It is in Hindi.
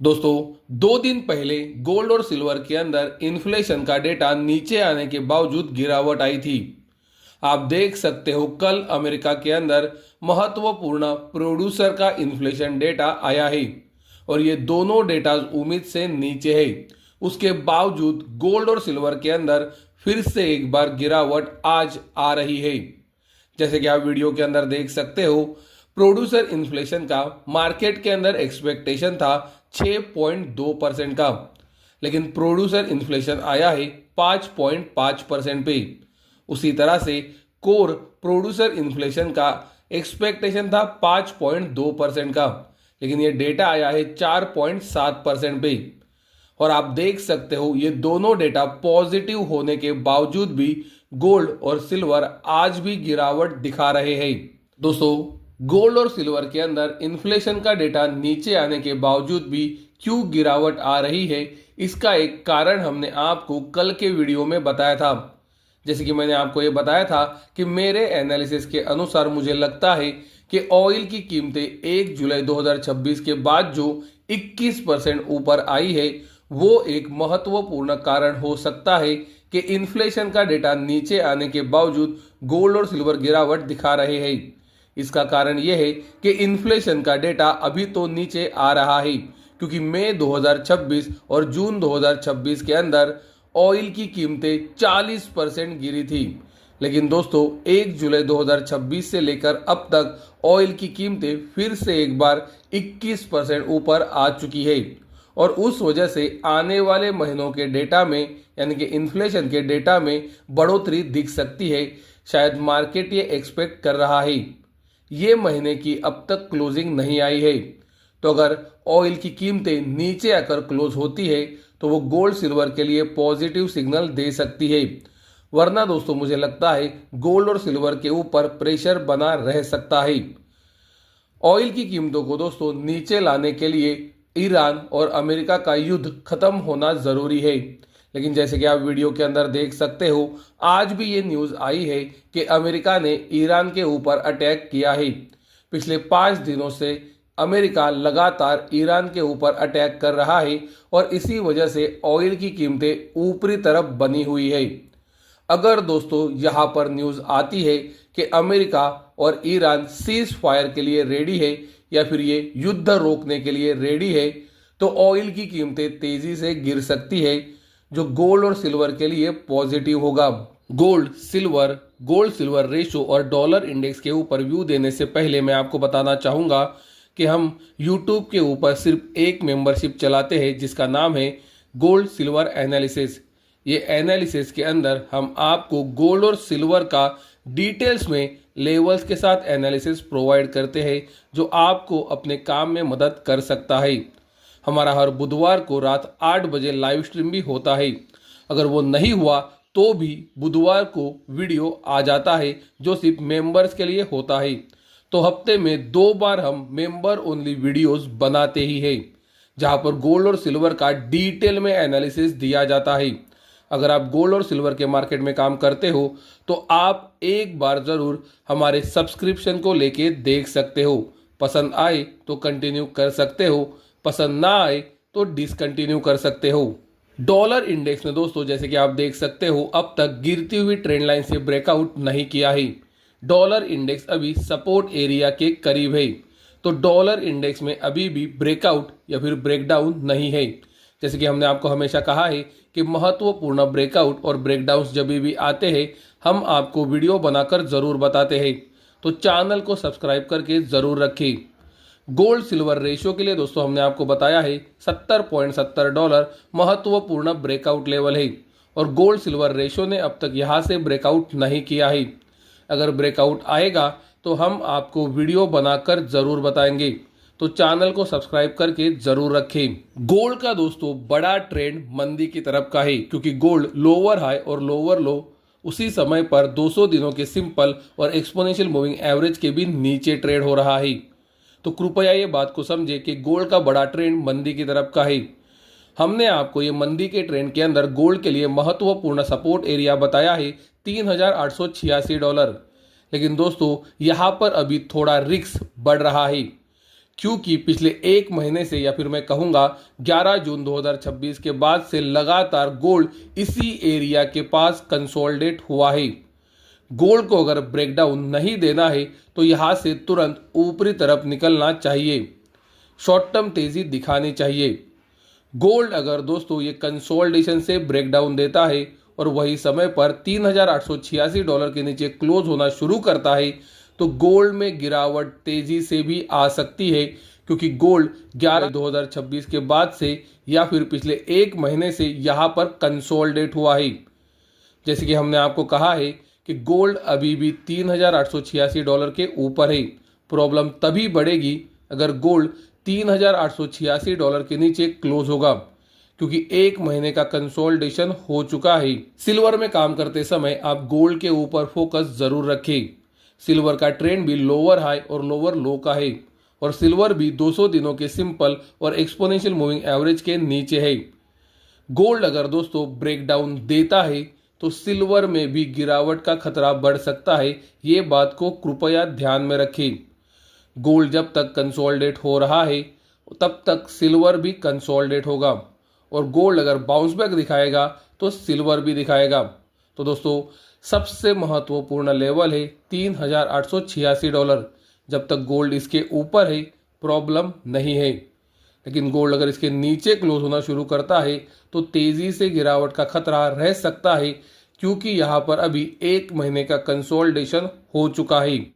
दोस्तों, 2 दिन पहले गोल्ड और सिल्वर के अंदर इन्फ्लेशन का डेटा नीचे आने के बावजूद गिरावट आई थी। आप देख सकते हो कल अमेरिका के अंदर महत्वपूर्ण प्रोड्यूसर का इन्फ्लेशन डेटा आया है और ये दोनों डेटा उम्मीद से नीचे है। उसके बावजूद गोल्ड और सिल्वर के अंदर फिर से एक बार गिरावट आज आ रही है। जैसे कि आप वीडियो के अंदर देख सकते हो, प्रोड्यूसर इन्फ्लेशन का मार्केट के अंदर एक्सपेक्टेशन था 6.2% का, लेकिन प्रोड्यूसर इन्फ्लेशन आया है 5.5% पे। उसी तरह से कोर प्रोड्यूसर इन्फ्लेशन का एक्सपेक्टेशन था 5.2% का, लेकिन ये डेटा आया है 4.7% पे। और आप देख सकते हो ये दोनों डेटा पॉजिटिव होने के बावजूद भी गोल्ड और सिल्वर आज भी गिरावट दिखा रहे हैं। दोस्तों, गोल्ड और सिल्वर के अंदर इन्फ्लेशन का डेटा नीचे आने के बावजूद भी क्यों गिरावट आ रही है, इसका एक कारण हमने आपको कल के वीडियो में बताया था। जैसे कि मैंने आपको ये बताया था कि मेरे एनालिसिस के अनुसार मुझे लगता है कि ऑयल की कीमतें 1 जुलाई 2026 के बाद जो 21% ऊपर आई है वो एक महत्वपूर्ण कारण हो सकता है कि इन्फ्लेशन का डेटा नीचे आने के बावजूद गोल्ड और सिल्वर गिरावट दिखा रहे हैं। इसका कारण यह है कि इन्फ्लेशन का डेटा अभी तो नीचे आ रहा है क्योंकि मई 2026 और जून 2026 के अंदर ऑयल की कीमतें 40% गिरी थी। लेकिन दोस्तों, 1 जुलाई 2026 से लेकर अब तक ऑयल की कीमतें फिर से एक बार 21% ऊपर आ चुकी है और उस वजह से आने वाले महीनों के डेटा में यानी कि इन्फ्लेशन के डेटा में बढ़ोतरी दिख सकती है। शायद मार्केट ये एक्सपेक्ट कर रहा है। ये महीने की अब तक क्लोजिंग नहीं आई है, तो अगर ऑयल की कीमतें नीचे आकर क्लोज होती है तो वो गोल्ड सिल्वर के लिए पॉजिटिव सिग्नल दे सकती है। वरना दोस्तों, मुझे लगता है गोल्ड और सिल्वर के ऊपर प्रेशर बना रह सकता है। ऑयल की कीमतों को दोस्तों नीचे लाने के लिए ईरान और अमेरिका का युद्ध खत्म होना जरूरी है। लेकिन जैसे कि आप वीडियो के अंदर देख सकते हो, आज भी ये न्यूज़ आई है कि अमेरिका ने ईरान के ऊपर अटैक किया है। पिछले 5 दिनों से अमेरिका लगातार ईरान के ऊपर अटैक कर रहा है और इसी वजह से ऑयल की कीमतें ऊपरी तरफ बनी हुई है। अगर दोस्तों यहाँ पर न्यूज़ आती है कि अमेरिका और ईरान सीज फायर के लिए रेडी है या फिर ये युद्ध रोकने के लिए रेडी है, तो ऑयल की कीमतें तेजी से गिर सकती है, जो गोल्ड और सिल्वर के लिए पॉजिटिव होगा। गोल्ड सिल्वर रेशो और डॉलर इंडेक्स के ऊपर व्यू देने से पहले मैं आपको बताना चाहूँगा कि हम YouTube के ऊपर सिर्फ एक मेंबरशिप चलाते हैं जिसका नाम है गोल्ड सिल्वर एनालिसिस। ये एनालिसिस के अंदर हम आपको गोल्ड और सिल्वर का डिटेल्स में लेवल्स के साथ एनालिसिस प्रोवाइड करते हैं, जो आपको अपने काम में मदद कर सकता है। हमारा हर बुधवार को रात 8 बजे लाइव स्ट्रीम भी होता है। अगर वो नहीं हुआ तो भी बुधवार को वीडियो आ जाता है जो सिर्फ मेंबर्स के लिए होता है। तो हफ्ते में 2 बार हम मेंबर ओनली वीडियोस बनाते ही हैं, जहां पर गोल्ड और सिल्वर का डिटेल में एनालिसिस दिया जाता है। अगर आप गोल्ड और सिल्वर के मार्केट में काम करते हो तो आप एक बार ज़रूर हमारे सब्सक्रिप्शन को लेके देख सकते हो। पसंद आए तो कंटिन्यू कर सकते हो, पसंद ना आए तो डिसकंटिन्यू कर सकते हो। डॉलर इंडेक्स में दोस्तों, जैसे कि आप देख सकते हो, अब तक गिरती हुई ट्रेंड लाइन से ब्रेकआउट नहीं किया है। डॉलर इंडेक्स अभी सपोर्ट एरिया के करीब है, तो डॉलर इंडेक्स में अभी भी ब्रेकआउट या फिर ब्रेकडाउन नहीं है। जैसे कि हमने आपको हमेशा कहा है कि महत्वपूर्ण ब्रेकआउट और ब्रेकडाउन्स जब भी आते हैं हम आपको वीडियो बनाकर ज़रूर बताते हैं, तो चैनल को सब्सक्राइब करके ज़रूर रखें। गोल्ड सिल्वर रेशियो के लिए दोस्तों हमने आपको बताया है $70.70 महत्वपूर्ण ब्रेकआउट लेवल है और गोल्ड सिल्वर रेशियो ने अब तक यहाँ से ब्रेकआउट नहीं किया है। अगर ब्रेकआउट आएगा तो हम आपको वीडियो बनाकर ज़रूर बताएंगे, तो चैनल को सब्सक्राइब करके जरूर रखें। गोल्ड का दोस्तों बड़ा ट्रेंड मंदी की तरफ का है क्योंकि गोल्ड लोअर हाई और लोअर लो उसी समय पर 200 दिनों के सिंपल और एक्सपोनेंशियल मूविंग एवरेज के भी नीचे ट्रेड हो रहा है। तो कृपया ये बात को समझे कि गोल्ड का बड़ा ट्रेंड मंदी की तरफ का है। हमने आपको ये मंदी के ट्रेंड के अंदर गोल्ड के लिए महत्वपूर्ण सपोर्ट एरिया बताया है $3,886। लेकिन दोस्तों यहाँ पर अभी थोड़ा रिस्क बढ़ रहा है क्योंकि पिछले एक महीने से या फिर मैं कहूँगा 11 जून 2026 के बाद से लगातार गोल्ड इसी एरिया के पास कंसोलिडेट हुआ है। गोल्ड को अगर ब्रेकडाउन नहीं देना है तो यहाँ से तुरंत ऊपरी तरफ निकलना चाहिए, शॉर्ट टर्म तेजी दिखानी चाहिए। गोल्ड अगर दोस्तों ये कंसोलिडेशन से ब्रेकडाउन देता है और वही समय पर $3,886 के नीचे क्लोज होना शुरू करता है तो गोल्ड में गिरावट तेजी से भी आ सकती है, क्योंकि गोल्ड 11 2026 के बाद से या फिर पिछले एक महीने से यहाँ पर कंसोलिडेट हुआ है। जैसे कि हमने आपको कहा है कि गोल्ड अभी भी $3,886 के ऊपर है। प्रॉब्लम तभी बढ़ेगी अगर गोल्ड $3,886 के नीचे क्लोज होगा, क्योंकि एक महीने का कंसोलिडेशन हो चुका है। सिल्वर में काम करते समय आप गोल्ड के ऊपर फोकस जरूर रखें। सिल्वर का ट्रेंड भी लोअर हाई और लोअर लो का है और सिल्वर भी 200 दिनों के सिंपल और एक्सपोनेंशियल मूविंग एवरेज के नीचे है। गोल्ड अगर दोस्तों ब्रेकडाउन देता है तो सिल्वर में भी गिरावट का खतरा बढ़ सकता है, ये बात को कृपया ध्यान में रखें। गोल्ड जब तक कंसोलिडेट हो रहा है तब तक सिल्वर भी कंसोलिडेट होगा और गोल्ड अगर बाउंस बैक दिखाएगा तो सिल्वर भी दिखाएगा। तो दोस्तों सबसे महत्वपूर्ण लेवल है $3,886। जब तक गोल्ड इसके ऊपर है प्रॉब्लम नहीं है, लेकिन गोल्ड अगर इसके नीचे क्लोज होना शुरू करता है तो तेजी से गिरावट का खतरा रह सकता है, क्योंकि यहाँ पर अभी एक महीने का कंसोलिडेशन हो चुका है।